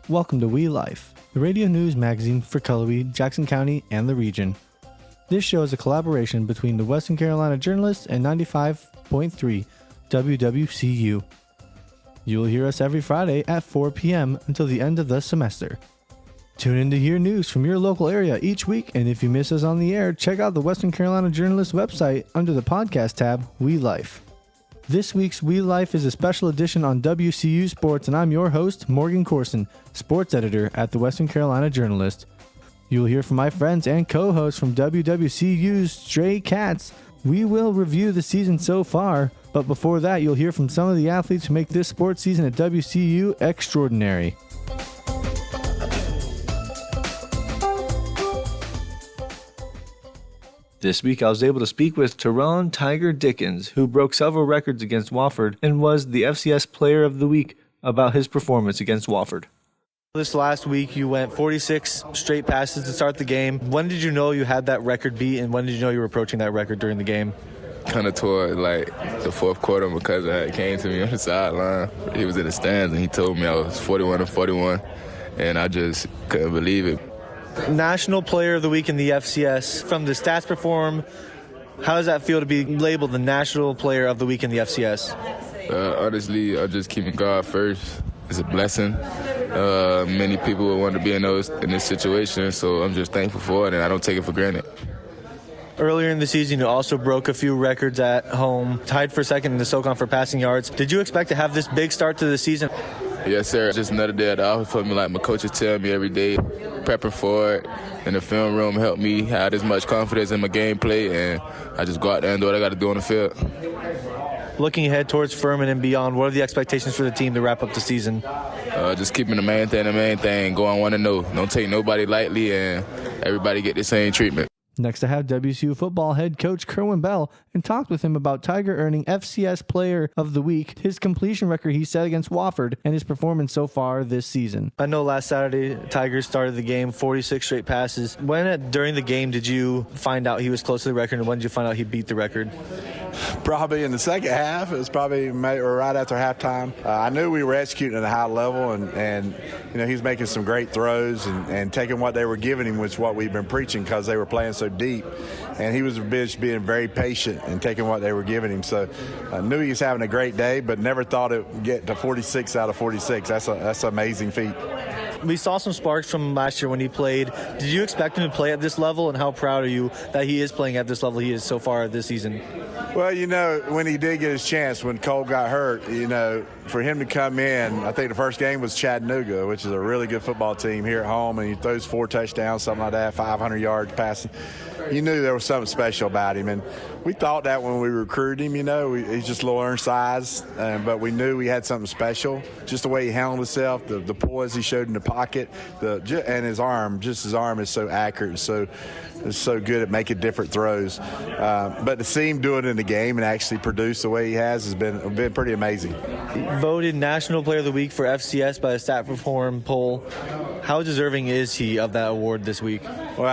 Welcome to We Life, the radio news magazine for Cullowhee, Jackson County, and the region. This show is a collaboration between the Western Carolina Journalist and 95.3 WWCU. You'll hear us every Friday at 4 p.m. until the end of the semester. Tune in to hear news from your local area each week, and if you miss us on the air, check out the Western Carolina Journalist website under the podcast tab, We Life. This week's We Life is a special edition on WCU Sports, and I'm your host, Morgan Corson, sports editor at the Western Carolina Journalist. You'll hear from my friends and co-hosts from WWCU's Stray Cats. We will review the season so far, but before that, you'll hear from some of the athletes who make this sports season at WCU extraordinary. This week, I was able to speak with Tyrone Tiger Dickens, who broke several records against Wofford and was the FCS Player of the Week, about his performance against Wofford. This last week, you went 46 straight passes to start the game. When did you know you had that record beat, and when did you know you were approaching that record during the game? Kind of toward the fourth quarter. My cousin came to me on the sideline. He was in the stands, and he told me I was 41-41, and I just couldn't believe it. National Player of the Week in the FCS. From the stats perform, how does that feel to be labeled the National Player of the Week in the FCS? Honestly, I'm just keeping God first. It's a blessing. Many people would want to be in this situation, so I'm just thankful for it, and I don't take it for granted. Earlier in the season, you also broke a few records at home, tied for second in the SoCon for passing yards. Did you expect to have this big start to the season? Yes, sir. Just another day at the office for me, like my coaches tell me every day, prepping for it. And the film room helped me have as much confidence in my gameplay, and I just go out there and do what I got to do on the field. Looking ahead towards Furman and beyond, what are the expectations for the team to wrap up the season? Just keeping the main thing, going 1-0. Don't take nobody lightly, and everybody get the same treatment. Next, I have WCU football head coach Kerwin Bell and talked with him about Tiger earning FCS Player of the Week, his completion record he set against Wofford, and his performance so far this season. I know last Saturday, Tiger started the game, 46 straight passes. During the game, did you find out he was close to the record, and when did you find out he beat the record? Probably in the second half. It was probably right after halftime. I knew we were executing at a high level, and he was making some great throws and taking what they were giving him, which is what we've been preaching because they were playing so deep. And he was being very patient and taking what they were giving him. So I knew he was having a great day, but never thought it would get to 46 out of 46. That's an amazing feat. We saw some sparks from last year when he played. Did you expect him to play at this level, and how proud are you that he is playing at this level he is so far this season? Well, when he did get his chance, when Cole got hurt, for him to come in, I think the first game was Chattanooga, which is a really good football team here at home, and he throws 4 touchdowns, something like that, 500 yards passing. You knew there was something special about him, and we thought that when we recruited him, he's just a little undersized, but we knew he had something special, just the way he handled himself, the poise he showed in the pocket, and his arm is so accurate, is so good at making different throws. But to see him do it in the game and actually produce the way he has been pretty amazing. Voted National Player of the Week for FCS by the Stat Perform poll. How deserving is he of that award this week? Well,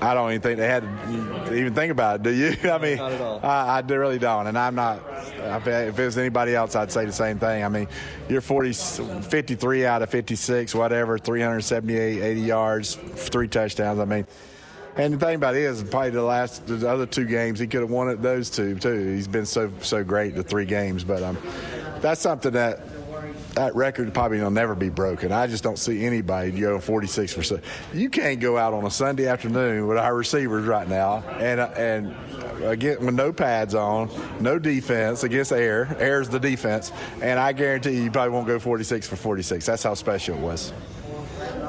I don't even think they had to even think about it, do you? I mean, not at all. I really don't, and I'm not. If it was anybody else, I'd say the same thing. I mean, you're 53 out of 56, whatever, 378, 80 yards, 3 touchdowns. I mean, and the thing about it is, probably the other 2 games, he could have won those 2 too. He's been so great the 3 games, but that's something that record probably will never be broken. I just don't see anybody go 46%. You can't go out on a Sunday afternoon with our receivers right now and again with no pads on, no defense against air. Air's the defense, and I guarantee you probably won't go 46 for 46. That's how special it was.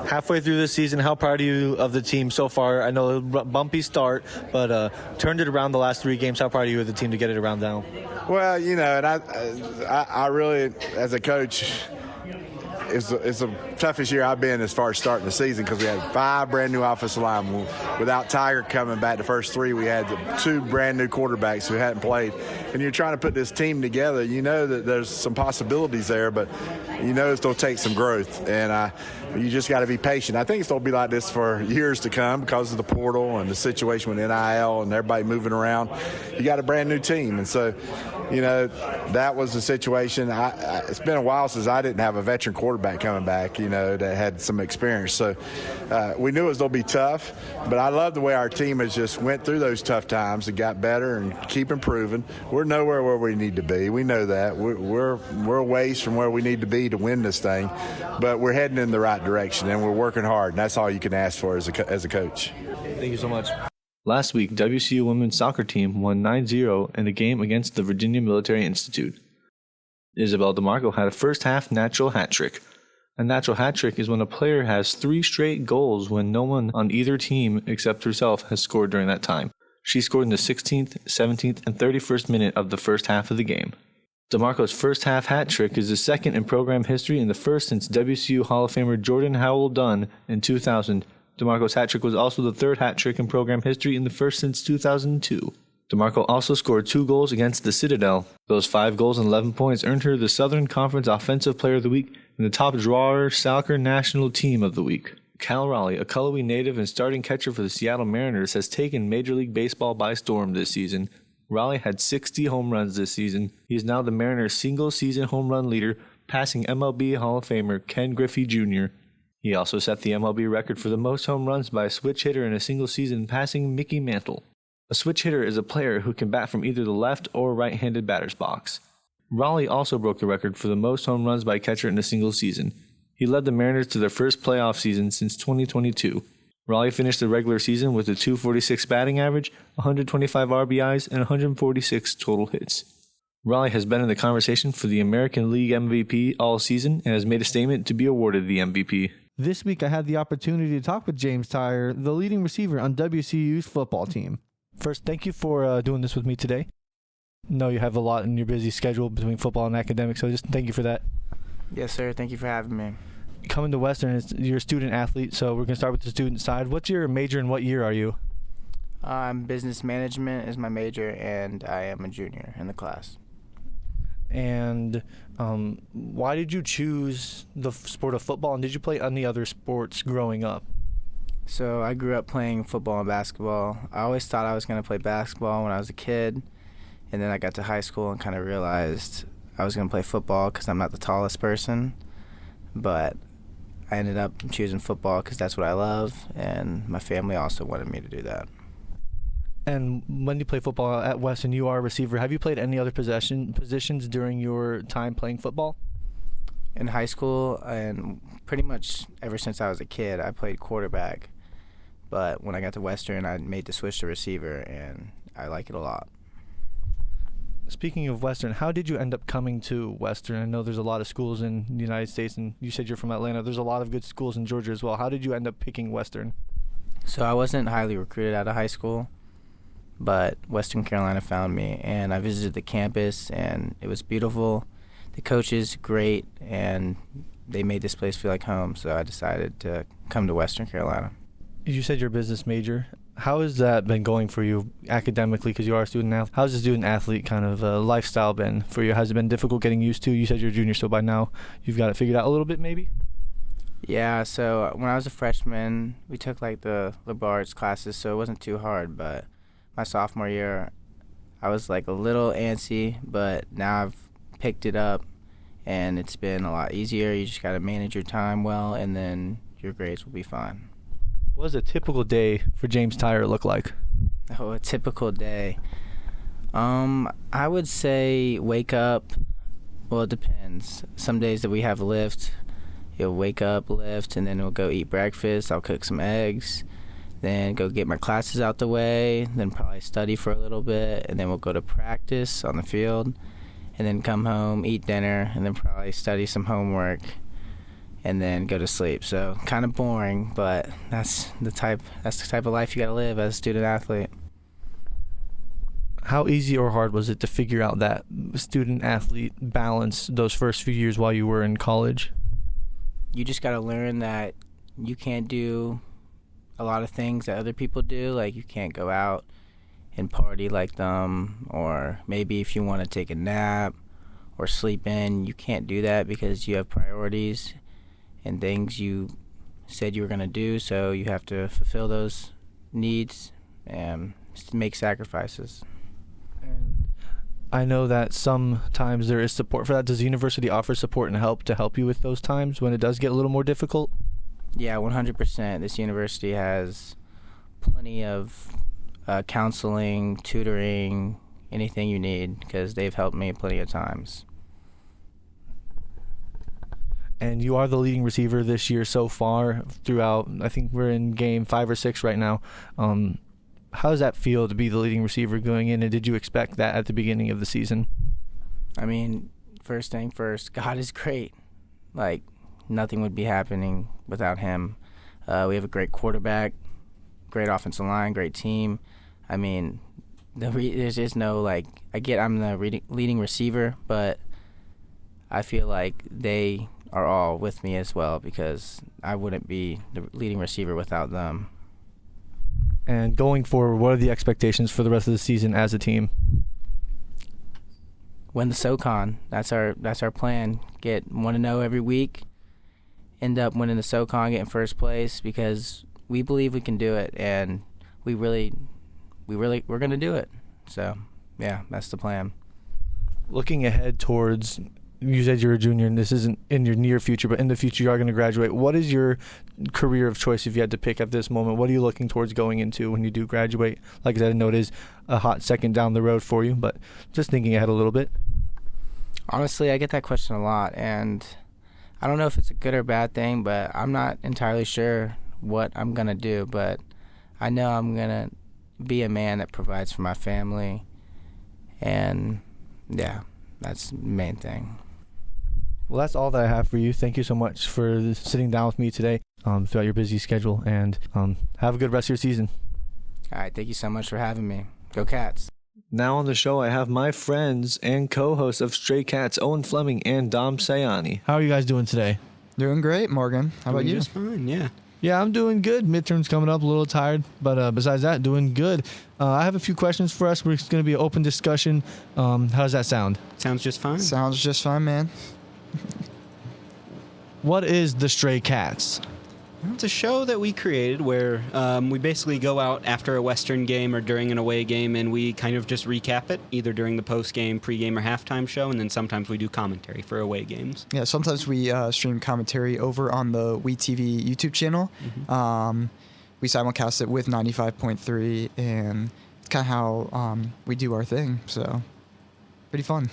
Halfway through this season, how proud are you of the team so far? I know a bumpy start, but turned it around the last 3 games. How proud are you of the team to get it around now? Well, and I really, as a coach, it's the toughest year I've been as far as starting the season because we had 5 brand new offensive linemen. Without Tiger coming back the first 3, we had 2 brand new quarterbacks who hadn't played. And you're trying to put this team together. You know that there's some possibilities there, but you know it's going to take some growth. And you just got to be patient. I think it's going to be like this for years to come because of the portal and the situation with NIL and everybody moving around. You got a brand new team. And so that was the situation. It's been a while since I didn't have a veteran quarterback coming back, that had some experience. So we knew it was going to be tough, but I love the way our team has just went through those tough times and got better and keep improving. We're nowhere where we need to be. We know that. We're a ways from where we need to be to win this thing, but we're heading in the right direction, and we're working hard, and that's all you can ask for as a coach. Thank you so much. Last week, WCU women's soccer team won 9-0 in a game against the Virginia Military Institute. Isabel DeMarco had a first-half natural hat trick. A natural hat trick is when a player has 3 straight goals when no one on either team except herself has scored during that time. She scored in the 16th, 17th, and 31st minute of the first half of the game. DeMarco's first-half hat trick is the second in program history and the first since WCU Hall of Famer Jordan Howell Dunn in 2000. DeMarco's hat trick was also the third hat trick in program history and the first since 2002. DeMarco also scored 2 goals against the Citadel. Those 5 goals and 11 points earned her the Southern Conference Offensive Player of the Week and the top drawer soccer national team of the week. Cal Raleigh, a Cullowhee native and starting catcher for the Seattle Mariners, has taken Major League Baseball by storm this season. Raleigh had 60 home runs this season. He is now the Mariners' single-season home run leader, passing MLB Hall of Famer Ken Griffey Jr. He also set the MLB record for the most home runs by a switch hitter in a single season, passing Mickey Mantle. A switch hitter is a player who can bat from either the left or right-handed batter's box. Raleigh also broke the record for the most home runs by a catcher in a single season. He led the Mariners to their first playoff season since 2022. Raleigh finished the regular season with a .246 batting average, 125 RBIs, and 146 total hits. Raleigh has been in the conversation for the American League MVP all season and has made a statement to be awarded the MVP. This week I had the opportunity to talk with James Tyre, the leading receiver on WCU's football team. First, thank you for doing this with me today. I know you have a lot in your busy schedule between football and academics, so just thank you for that. Yes, sir. Thank you for having me. Coming to Western, you're a student athlete, so we're going to start with the student side. What's your major and what year are you? Business management is my major, and I am a junior in the class. And why did you choose the sport of football, and did you play any other sports growing up? So I grew up playing football and basketball. I always thought I was going to play basketball when I was a kid, and then I got to high school and kind of realized I was going to play football because I'm not the tallest person, but I ended up choosing football because that's what I love, and my family also wanted me to do that. And when you play football at Western, you are a receiver. Have you played any other positions during your time playing football? In high school, and pretty much ever since I was a kid, I played quarterback. But when I got to Western, I made the switch to receiver, and I like it a lot. Speaking of Western, how did you end up coming to Western? I know there's a lot of schools in the United States, and you said you're from Atlanta. There's a lot of good schools in Georgia as well. How did you end up picking Western? So I wasn't highly recruited out of high school, but Western Carolina found me, and I visited the campus, and it was beautiful. The coaches, great, and they made this place feel like home, so I decided to come to Western Carolina. You said you're a business major. How has that been going for you academically, because you are a student athlete? How's the student athlete kind of lifestyle been for you? Has it been difficult getting used to? You said you're a junior, so by now you've got it figured out a little bit maybe? Yeah, so when I was a freshman, we took like the liberal arts classes, so it wasn't too hard, but my sophomore year, I was like a little antsy, but now I've picked it up, and it's been a lot easier. You just got to manage your time well, and then your grades will be fine. What does a typical day for James Tyre look like? Oh, a typical day. I would say wake up. Well, it depends. Some days that we have lift, you'll wake up, lift, and then we'll go eat breakfast. I'll cook some eggs, then go get my classes out the way, then probably study for a little bit, and then we'll go to practice on the field, and then come home, eat dinner, and then probably study some homework, and then go to sleep. So kind of boring, but that's the type of life you got to live as a student athlete. How easy or hard was it to figure out that student athlete balance those first few years while you were in college? You just got to learn that you can't do a lot of things that other people do. Like, you can't go out and party like them, or maybe if you want to take a nap or sleep in, you can't do that because you have priorities and things you said you were going to do, so you have to fulfill those needs and make sacrifices. And I know that sometimes there is support for that. Does the university offer support and help to help you with those times when it does get a little more difficult? Yeah, 100%. This university has plenty of counseling, tutoring, anything you need, because they've helped me plenty of times. And you are the leading receiver this year so far throughout. I think we're in game 5 or 6 right now. How does that feel to be the leading receiver going in, and did you expect that at the beginning of the season? I mean, first thing first, God is great. Like, nothing would be happening without him. We have a great quarterback, great offensive line, great team. I mean, there's just no, like, I'm the leading receiver, but I feel like they are all with me as well, because I wouldn't be the leading receiver without them. And going forward, what are the expectations for the rest of the season as a team? Win the SoCon. That's our plan. Get 1-0 every week. End up winning the SoCon, get in first place, because we believe we can do it, and we're going to do it. So, yeah, that's the plan. Looking ahead towards, you said you're a junior, and this isn't in your near future, but in the future you are going to graduate. What is your career of choice if you had to pick at this moment? What are you looking towards going into when you do graduate? Like I said, I know it is a hot second down the road for you, but just thinking ahead a little bit. Honestly, I get that question a lot, and I don't know if it's a good or bad thing, but I'm not entirely sure what I'm going to do, but I know I'm going to be a man that provides for my family, and yeah, that's the main thing. Well, that's all that I have for you. Thank you so much for sitting down with me today throughout your busy schedule, and have a good rest of your season. All right, thank you so much for having me. Go Cats. Now on the show, I have my friends and co-hosts of Stray Cats, Owen Fleming and Dom Sayani. How are you guys doing today? Doing great, Morgan. How about you? Just fine, yeah. Yeah, I'm doing good. Midterm's coming up, a little tired, but besides that, doing good. I have a few questions for us. It's going to be an open discussion. How does that sound? Sounds just fine. Sounds just fine, man. What is the Stray Cats? It's a show that we created where we basically go out after a Western game or during an away game, and we kind of just recap it, either during the post-game, pre-game, or halftime show, and then sometimes we do commentary for away games. Yeah, sometimes we stream commentary over on the WeTV YouTube channel. Mm-hmm. We simulcast it with 95.3, and it's kind of how we do our thing, so pretty fun.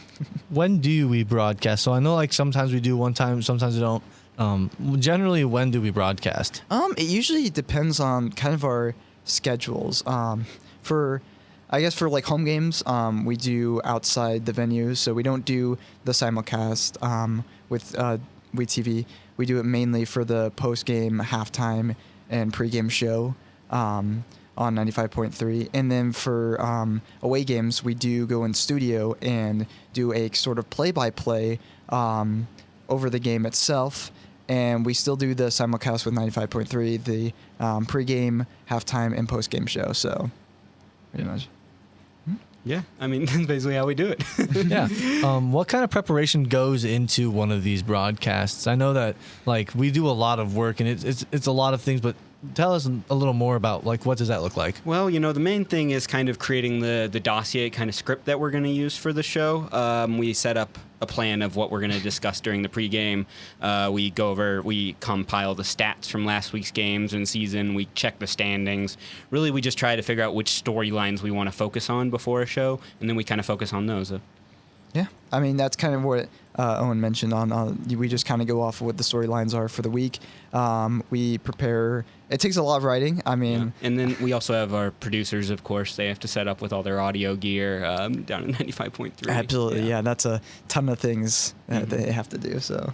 When do we broadcast? So I know like sometimes we do one time, sometimes we don't. Generally, when do we broadcast? It usually depends on kind of our schedules. For like home games, we do outside the venue, so we don't do the simulcast with WeTV. We do it mainly for the post-game, halftime, and pre-game show on 95.3. And then for away games, we do go in studio and do a sort of play-by-play over the game itself. And we still do the simulcast with 95.3, the pregame, halftime, and postgame show. So, pretty much. Yeah, I mean, that's basically how we do it. Yeah. What kind of preparation goes into one of these broadcasts? I know that, like, we do a lot of work, and it's a lot of things, but tell us a little more about, like, what does that look like? Well, the main thing is kind of creating the dossier kind of script that we're going to use for the show. We set up a plan of what we're going to discuss during the pregame. We compile the stats from last week's games and season. We check the standings. Really, we just try to figure out which storylines we want to focus on before a show, and then we kind of focus on those. Yeah, I mean, that's kind of what Owen mentioned we just kind of go off of what the storylines are for the week. We prepare. It takes a lot of writing. I mean, yeah. And then we also have our producers, of course. They have to set up with all their audio gear down at 95.3. Absolutely, yeah. That's a ton of things that they have to do. So.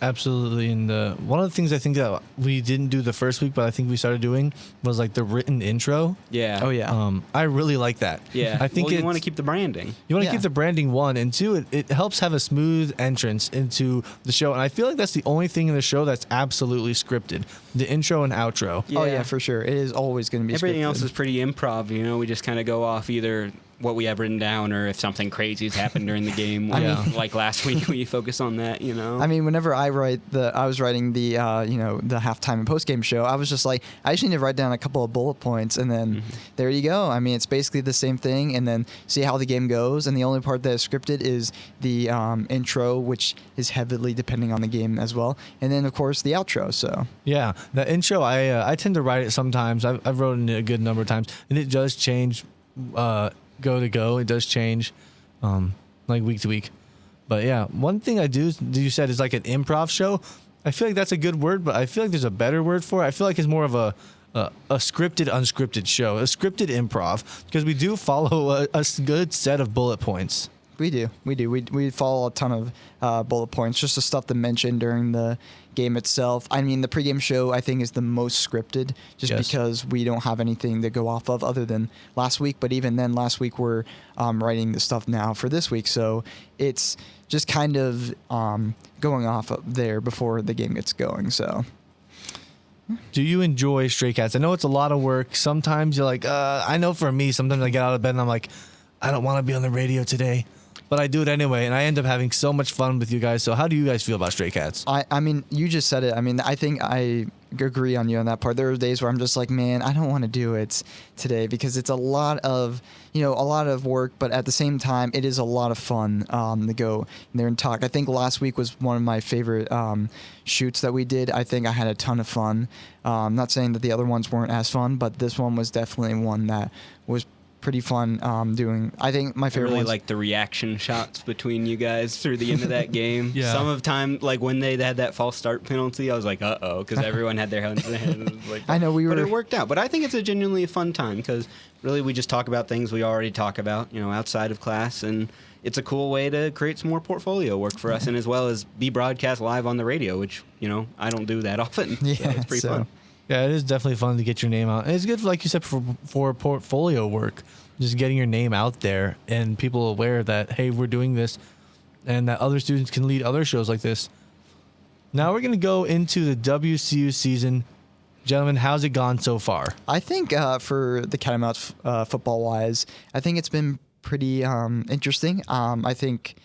Absolutely, and one of the things I think that we didn't do the first week, but I think we started doing was like the written intro. Yeah. Oh yeah. I really like that. Yeah. I think you want to keep the branding. You want to keep the branding, one, and two, it helps have a smooth entrance into the show, and I feel like that's the only thing in the show that's absolutely scripted: the intro and outro. Yeah. Oh yeah, for sure. It is always going to be. Everything scripted. else is pretty improv. We just kind of go off either what we have written down, or if something crazy has happened during the game. Like last week, we focus on that. I mean, whenever I was writing the the halftime and post game show, I was just like, I just need to write down a couple of bullet points, and then there you go. I mean, it's basically the same thing, and then see how the game goes. And the only part that is scripted is the intro, which is heavily depending on the game as well, and then of course the outro. So yeah, the intro I tend to write it sometimes. I've written it a good number of times, and it does change. Go to go, it does change like week to week. But yeah, one thing you said is like an improv show. I feel like that's a good word, but I feel like there's a better word for it. I feel like it's more of a scripted unscripted show, a scripted improv, because we do follow a good set of bullet points. We do. We follow a ton of bullet points, just the stuff to mention during the game itself. I mean, the pregame show, I think, is the most scripted, just because we don't have anything to go off of other than last week. But even then, last week we're writing the stuff now for this week. So it's just kind of going off up there before the game gets going. So do you enjoy Stray Cats? I know it's a lot of work. Sometimes you're like, I know for me, sometimes I get out of bed and I'm like, I don't want to be on the radio today. But I do it anyway, and I end up having so much fun with you guys. So how do you guys feel about Stray Cats? I mean, you just said it. I mean, I think I agree on you on that part. There are days where I'm just like, man, I don't want to do it today because it's a lot of work, but at the same time, it is a lot of fun to go there and talk. I think last week was one of my favorite shoots that we did. I think I had a ton of fun. Not saying that the other ones weren't as fun, but this one was definitely one that was pretty fun doing. I think my favorite I really ones, like the reaction shots between you guys through the end of that game. Yeah. Some of the time, like when they had that false start penalty, I was like, uh-oh, because everyone had their hands in their hands. Like, I know but it worked out. But I think it's a genuinely fun time because really we just talk about things we already talk about, outside of class, and it's a cool way to create some more portfolio work for us, and as well as be broadcast live on the radio, which, I don't do that often. Yeah, so it's pretty fun. Yeah, it is definitely fun to get your name out. And it's good, like you said, for portfolio work, just getting your name out there and people aware that, hey, we're doing this and that other students can lead other shows like this. Now we're going to go into the WCU season. Gentlemen, how's it gone so far? I think for the Catamounts football-wise, I think it's been pretty interesting. I think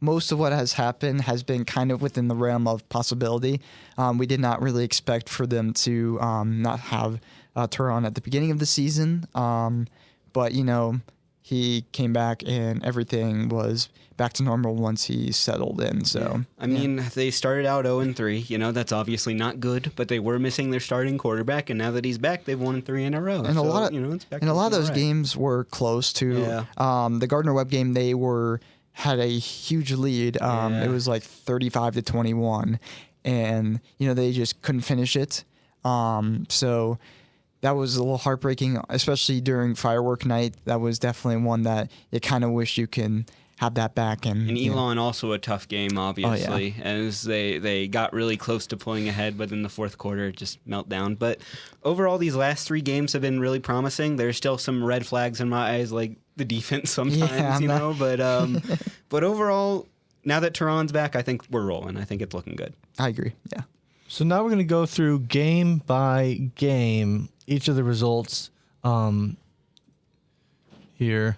most of what has happened has been kind of within the realm of possibility. We did not really expect for them to not have Turon at the beginning of the season. But, he came back and everything was back to normal once he settled in. So, I mean, they started out 0-3. That's obviously not good, but they were missing their starting quarterback, and now that he's back, they've won 3 in a row. And so, a lot of those games were close to the Gardner-Webb game. They had a huge lead. It was like 35-21, and they just couldn't finish it. So that was a little heartbreaking, especially during firework night. That was definitely one that you kind of wish you can have that back. And Elon also a tough game, obviously, as they got really close to pulling ahead, but in the fourth quarter it just melted down. But overall, these last 3 games have been really promising. There's still some red flags in my eyes, like the defense sometimes, but overall, now that Turon's back, I think we're rolling. I think it's looking good. I agree. Yeah. So now we're going to go through game by game, each of the results here.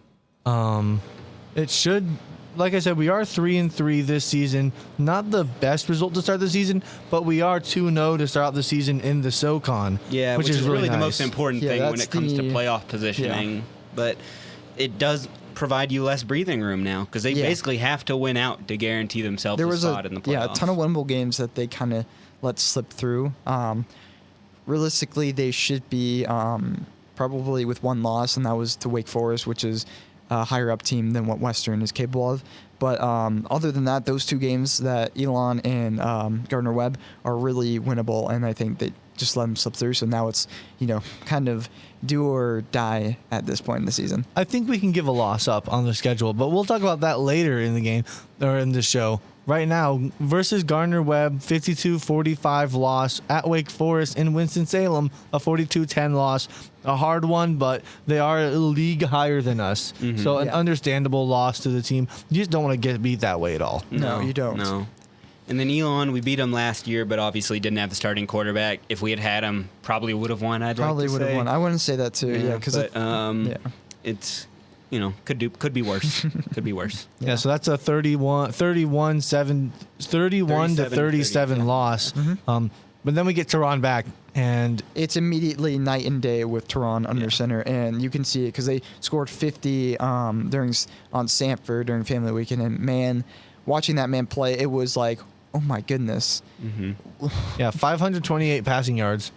It should, like I said, we are 3-3 this season. Not the best result to start the season, but we are 2-0 to start the season in the SoCon. Yeah, which is really nice. The most important thing when it comes to playoff positioning. Yeah. But it does provide you less breathing room now because they basically have to win out to guarantee themselves a spot in the playoffs. Yeah, a ton of winnable games that they kind of let slip through. Realistically, they should be probably with 1 loss, and that was to Wake Forest, which is a higher up team than what Western is capable of. But other than that, those 2 games that Elon and Gardner-Webb are really winnable, and I think they just let them slip through. So now it's, kind of do or die at this point in the season. I think we can give a loss up on the schedule, but we'll talk about that later in the game or in the show. Right now, versus Gardner-Webb, 52-45 loss at Wake Forest in Winston-Salem, a 42-10 loss. A hard one, but they are a league higher than us. Mm-hmm. So an understandable loss to the team. You just don't want to get beat that way at all. No, you don't. No. And then Elon, we beat him last year, but obviously didn't have the starting quarterback. If we had him, probably would have won, Probably would have won. I wouldn't say that too, because could be worse. Could be worse. Yeah, so that's a 31 to 37 loss. But then we get Tehran back, and it's immediately night and day with Tehran under center, and you can see it because they scored 50 on Sanford during family weekend, and man, watching that man play, it was like, oh my goodness. Yeah, 528 passing yards.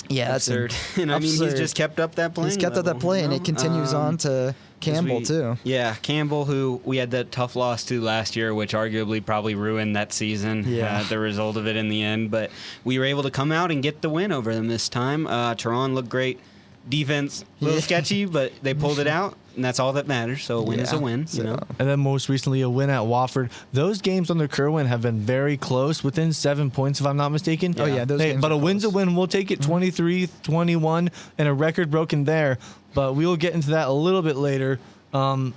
Yeah, that's absurd. And I mean, he's just kept up that play. He's kept up that play, and it continues on to Campbell too. Yeah, Campbell, who we had that tough loss to last year, which arguably probably ruined that season. Yeah, the result of it in the end, but we were able to come out and get the win over them this time. Tehran looked great. Defense a little sketchy, but they pulled it out, and that's all that matters. So a win is a win, And then most recently a win at Wofford. Those games under Kerwin have been very close, within 7 points if I'm not mistaken. Oh yeah, those games but a win's a win. We'll take it 23-21 and a record broken there. But we will get into that a little bit later. But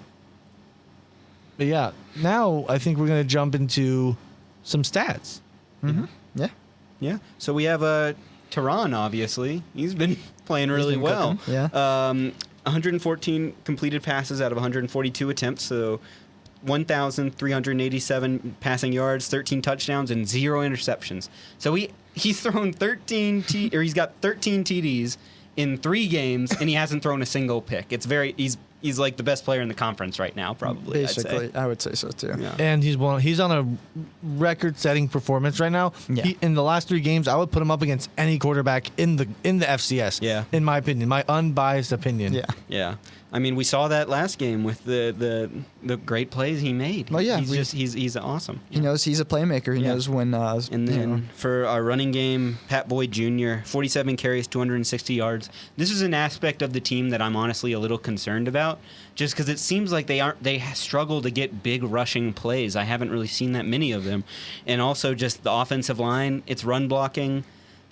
yeah, now I think we're going to jump into some stats. Yeah. So we have Tehran, obviously. He's been playing really well. Cooking. Yeah. 114 completed passes out of 142 attempts, so 1,387 passing yards, 13 touchdowns, and 0 interceptions. So he's thrown 13 he's got 13 TDs in 3 games, and he hasn't thrown a single pick. He's like the best player in the conference right now, probably. Basically, I would say so too. Yeah. And he's on a record-setting performance right now. Yeah. In the last 3 games, I would put him up against any quarterback in the FCS. Yeah. In my opinion, my unbiased opinion. Yeah. Yeah. I mean, we saw that last game with the great plays he made. Well, yeah, he's awesome. He knows he's a playmaker. He knows when. And then for our running game, Pat Boyd Jr., 47 carries, 260 yards. This is an aspect of the team that I'm honestly a little concerned about, just because it seems like they struggle to get big rushing plays. I haven't really seen that many of them, and also just the offensive line, it's run blocking.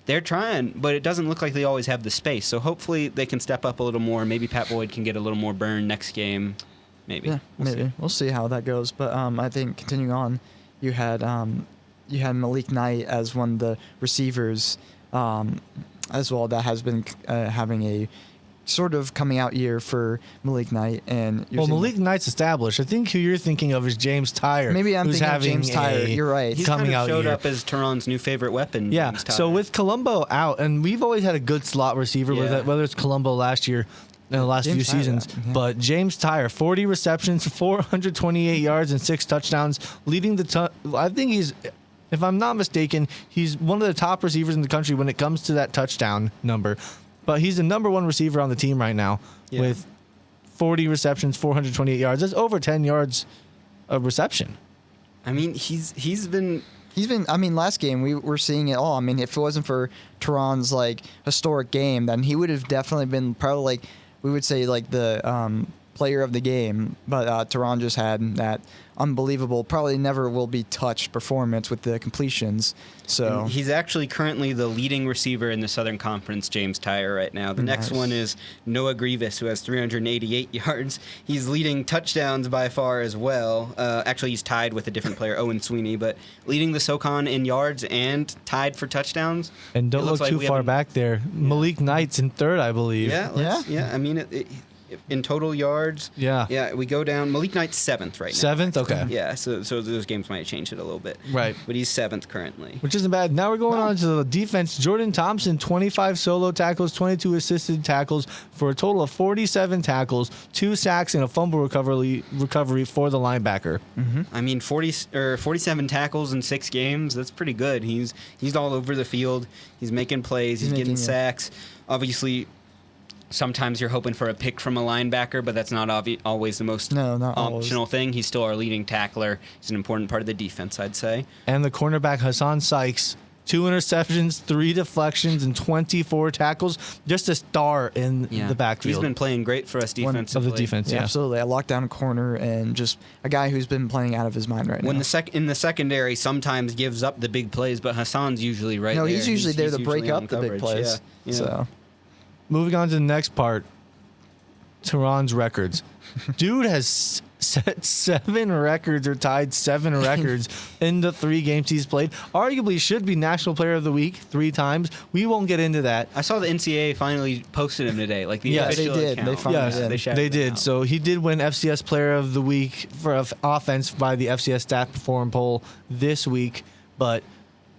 They're trying, but it doesn't look like they always have the space. So hopefully they can step up a little more. Maybe Pat Boyd can get a little more burn next game. Maybe. Yeah, maybe. We'll see how that goes. But I think continuing on, you had Malik Knight as one of the receivers as well that has been having a sort of coming out year for Malik Knight. And Malik Knight's established. I think who you're thinking of is James Tyre. Maybe I'm thinking of James Tyre. You're right. He's coming kind of out showed year. up as Tehran's new favorite weapon. Yeah. James Tyre. So with Colombo out, and we've always had a good slot receiver, whether it's Colombo last year in the last few seasons. But James Tyre, 40 receptions, 428 yards, and 6 touchdowns, leading I think he's, if I'm not mistaken, he's one of the top receivers in the country when it comes to that touchdown number. But he's the number 1 receiver on the team right now with 40 receptions, 428 yards. That's over 10 yards of reception. I mean, he's been. I mean, last game we were seeing it all. I mean, if it wasn't for Tehran's historic game, then he would have definitely been probably we would say the player of the game. But Tehran just had that unbelievable, probably never will be touched performance with the completions. So and he's actually currently the leading receiver in the Southern Conference, James Tyre, right now. The next one is Noah Grievous, who has 388 yards. He's leading touchdowns by far as well. Actually, he's tied with a different player, Owen Sweeney, but leading the SoCon in yards and tied for touchdowns. And don't look too far back there. Malik Knight's in 3rd, I believe. Yeah. I mean, in total yards. Yeah, we go down. Malik Knight's 7th right now. 7th? Okay. Yeah, so those games might change it a little bit. Right. But he's 7th currently. Which isn't bad. Now we're going on to the defense. Jordan Thompson, 25 solo tackles, 22 assisted tackles for a total of 47 tackles, 2 sacks, and a fumble recovery for the linebacker. Mm-hmm. I mean, 47 tackles in 6 games. That's pretty good. He's all over the field. He's making plays. He's getting sacks. Obviously, sometimes you're hoping for a pick from a linebacker, but that's not always the most optional thing. He's still our leading tackler. He's an important part of the defense, I'd say. And the cornerback, Hassan Sykes, 2 interceptions, 3 deflections, and 24 tackles. Just a star in the backfield. He's been playing great for us defensively. Of the defense, yeah. Absolutely. A lockdown corner and just a guy who's been playing out of his mind right now. In the secondary, sometimes gives up the big plays, but Hassan's usually right there. No, he's usually there to break up the big coverage. plays. Yeah. So, moving on to the next part, Tehran's records. Dude has set 7 records or tied 7 records in the 3 games he's played. Arguably should be National Player of the Week 3 times. We won't get into that. I saw the NCAA finally posted him today. Like the Yes, official they did. account. They finally did. shouted They him did. out. So he did win FCS Player of the Week for offense by the FCS Staff Perform poll this week. But,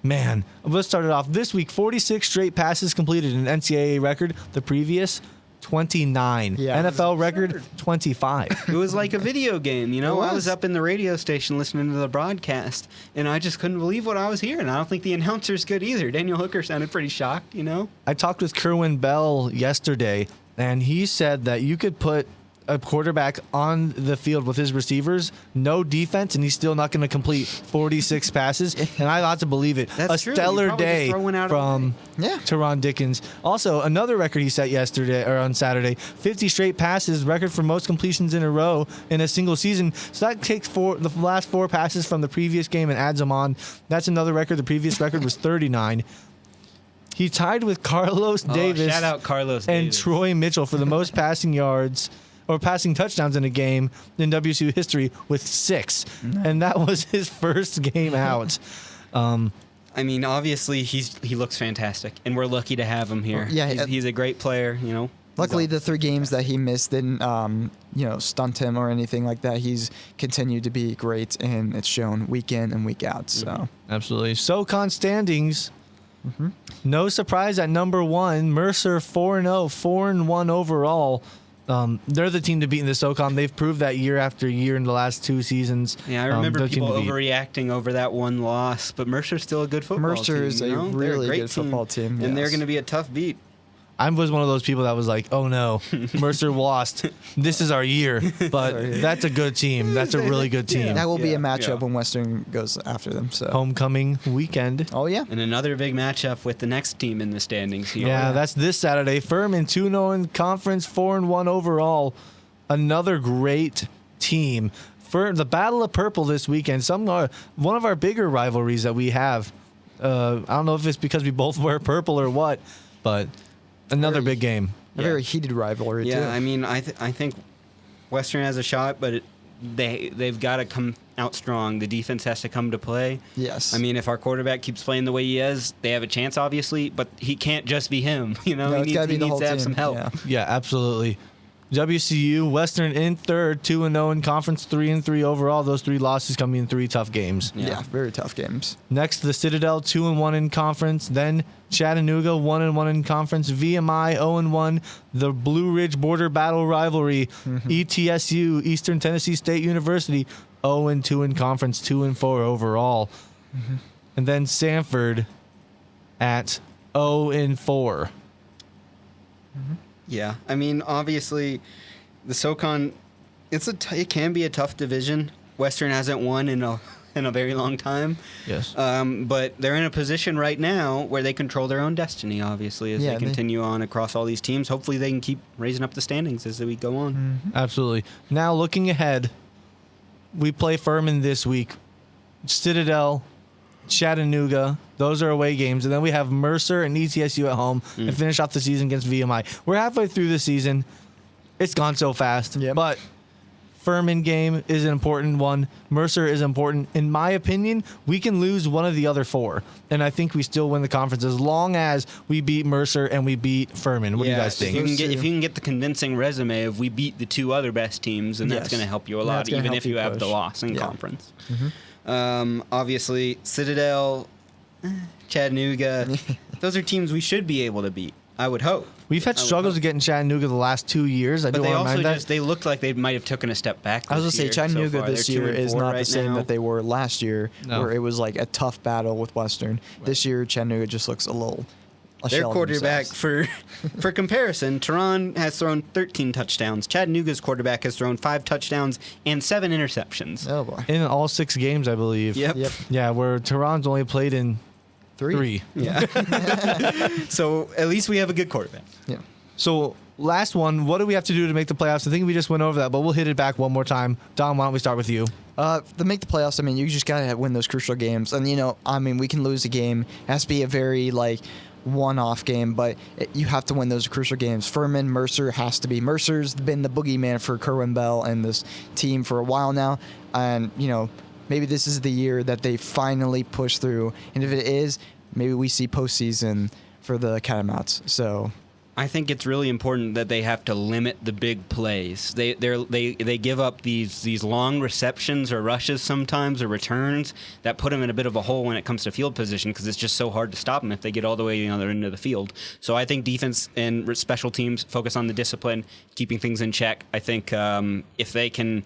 man, let's start it off. This week, 46 straight passes completed, an NCAA record. The previous, 29. Yeah. NFL record, 25. It was like a video game, you know? It I was was. up in the radio station listening to the broadcast, and I just couldn't believe what I was hearing. I don't think the announcers could either. Daniel Hooker sounded pretty shocked, you know? I talked with Kerwin Bell yesterday, and he said that you could put a quarterback on the field with his receivers, no defense, and he's still not going to complete 46 passes. And I ought to believe it. That's a true. stellar You probably just day throw one out of the from Yeah. Teron Dickens. Also, another record he set yesterday or on Saturday: 50 straight passes, record for most completions in a row in a single season. So that takes the last 4 passes from the previous game and adds them on. That's another record. The previous record was 39. He tied with Carlos Davis Shout out Carlos and Davis. Troy Mitchell for the most passing yards or passing touchdowns in a game in WCU history with 6. And that was his first game out. I mean, obviously, he looks fantastic, and we're lucky to have him here. Yeah, he's a great player, you know? Luckily, the 3 games that he missed didn't, stunt him or anything like that. He's continued to be great, and it's shown week in and week out. So Absolutely. SoCon standings. No surprise at number 1. Mercer 4-0, 4-1 overall. They're the team to beat in the SoCon. They've proved that year after year in the last 2 seasons. Yeah, I remember they're the team people to beat. overreacting over that one loss, but Mercer's still a good football team. Mercer is you a know? They're really great good football team, and they're yes. going to be a tough beat. I was one of those people that was like, oh no, Mercer lost. This is our year. But that's a good team. That's a really good team. that will be Yeah, a matchup yeah. when Western goes after them. So Homecoming weekend. Oh yeah. And another big matchup with the next team in the standings here. Yeah, that's this Saturday. Furman 2-0 in conference, 4-1 overall. Another great team. For the Battle of Purple this weekend, one of our bigger rivalries that we have. I don't know if it's because we both wear purple or what, but another big game. A very heated rivalry too. Yeah, I mean, I think Western has a shot, but they've got to come out strong. The defense has to come to play. Yes. I mean, if our quarterback keeps playing the way he is, they have a chance, obviously, but he can't just be him. You know, No, he it's gotta needs, be he the needs to whole have some team. help. Yeah. Yeah, absolutely. WCU, Western in third, 2-0 in conference, 3-3 overall. Those 3 losses coming in 3 tough games. Yeah, very tough games. Next, the Citadel, 2-1 in conference. Then Chattanooga, 1-1 in conference. VMI, 0-1. The Blue Ridge Border Battle rivalry. ETSU, Eastern Tennessee State University, 0-2 in conference, 2-4 overall. And then Sanford at 0-4. Yeah, I mean, obviously, the SoCon, it can be a tough division. Western hasn't won in a very long time. Yes. But they're in a position right now where they control their own destiny, obviously, as Yeah, they continue on across all these teams. Hopefully they can keep raising up the standings as we go on. Absolutely. Now, looking ahead, we play Furman this week. Citadel, Chattanooga, those are away games. And then we have Mercer and ETSU at home and finish off the season against VMI. We're halfway through the season. It's gone so fast. Yep. But Furman game is an important one. Mercer is important. In my opinion, we can lose one of the other 4. And I think we still win the conference as long as we beat Mercer and we beat Furman. What do you guys think? If you can get the convincing resume of we beat the 2 other best teams, then that's Yes. going to help you a That's lot, gonna even help if you you have the push. loss in Yeah. conference. Obviously, Citadel, Chattanooga, those are teams we should be able to beat, I would hope. We've had struggles to get in Chattanooga the last 2 years. I But do they want to also remind that. they looked like they might have taken a step back. I was gonna say this year so Chattanooga far. this They're year 2-4 is not right the same now. that they were last year, No. where it was like a tough battle with Western. This year, Chattanooga just looks a Their shell of quarterback, themselves. for comparison, Tehran has thrown 13 touchdowns. Chattanooga's quarterback has thrown 5 touchdowns and 7 interceptions. Oh boy. In all 6 games, I believe. Yep. Yep. Yeah, where Tehran's only played in 3. Yeah. So at least we have a good quarterback. Yeah. So last one, what do we have to do to make the playoffs? I think we just went over that, but we'll hit it back one more time. Don, why don't we start with you? To make the playoffs, I mean, you just gotta win those crucial games, and we can lose a game. It has to be a very one-off game, but you have to win those crucial games. Furman, Mercer has to be. Mercer's been the boogeyman for Kerwin Bell and this team for a while now, and maybe this is the year that they finally push through. And if it is, maybe we see postseason for the Catamounts. So I think it's really important that they have to limit the big plays. They give up these long receptions or rushes sometimes or returns that put them in a bit of a hole when it comes to field position, because it's just so hard to stop them if they get all the way on the other end of the field. So I think defense and special teams focus on the discipline, keeping things in check. I think if they can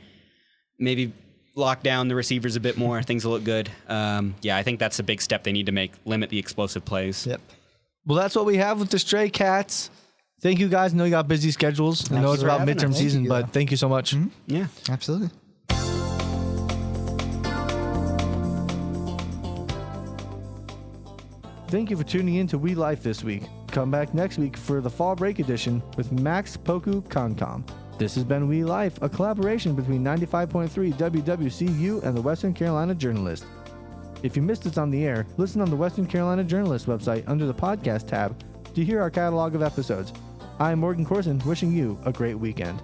maybe lock down the receivers a bit more, things will look good. I think that's a big step they need to make, limit the explosive plays. Yep. Well, that's what we have with the Stray Cats. Thank you, guys. I know you got busy schedules. I know it's about midterm season, but thank you so much. Mm-hmm. Yeah, absolutely. Thank you for tuning in to We Life this week. Come back next week for the Fall Break Edition with Max Poku Concom. This has been We Life, a collaboration between 95.3 WWCU and the Western Carolina Journalist. If you missed us on the air, listen on the Western Carolina Journalist website under the podcast tab to hear our catalog of episodes. I'm Morgan Corson, wishing you a great weekend.